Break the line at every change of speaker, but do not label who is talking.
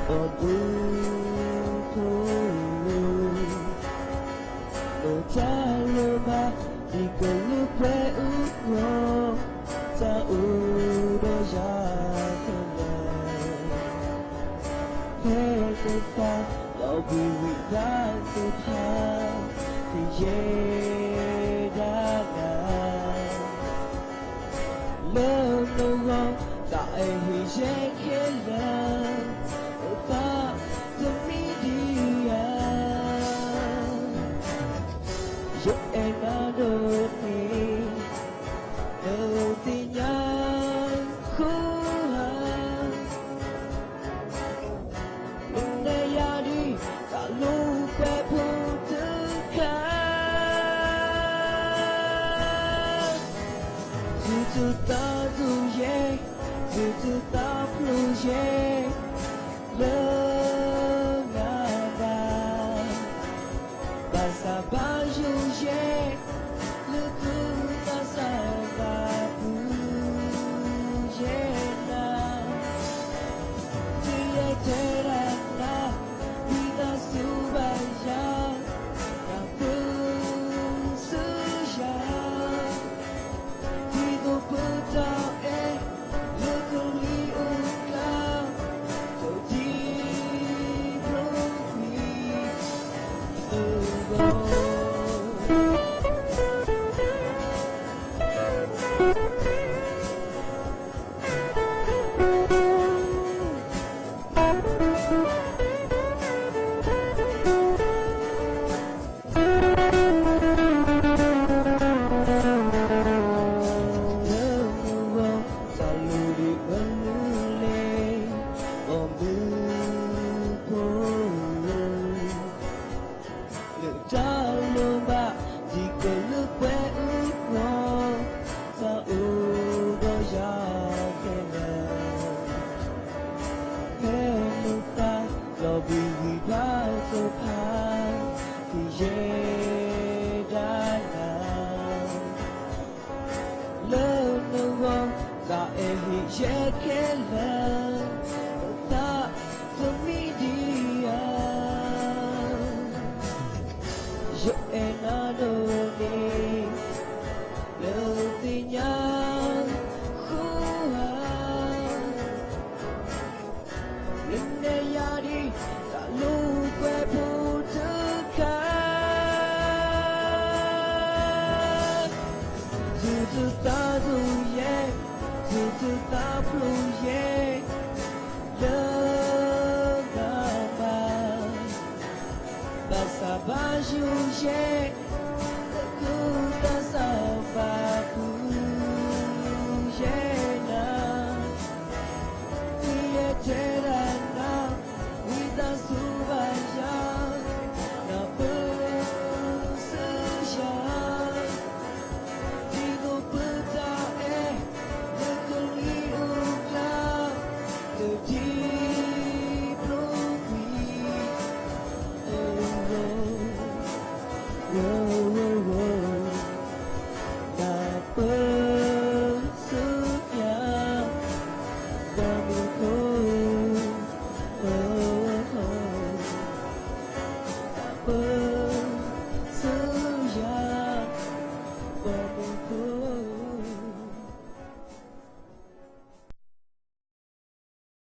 ở bưu thu ở cha lơ ba thì cần lúc bé ước mơ ta ưu đôi ra thân thế tôi ta lão bị ra tôi tha thì dễ đã lỡ lâu không tại vì dễ khiến lần ta tâm ý đi giúp em đã đôi thì đầu tiên nhắn khô hàng đừng để ra đi cả lúc quay phụ thứ khác dù ta dù dễ dù ta luôn dễ lỡ ngã ba sa ba dù dễ lỡ cứ ta sa ba cứ dễ na chỉ ai thế ra na vì ta siêu bài giá ta phương sư giá thì tôi bước ra em lỡ không lý ưu cao tôi đi rồi từ đó dễ khiến lần ta không nghĩ đi giúp em đã đôi đi đầu tiên nhắn khô hàng đừng để ra đi cả lúc quay phụ thứ khác dù ta dù dễ dù ta luôn dễ lỡ ngã ba sa ba dù dễ cứ ta sa ba cứ dễ na vì thế ra na vì ta su ba ya na bơ sư ya thì tôi bước ra em từ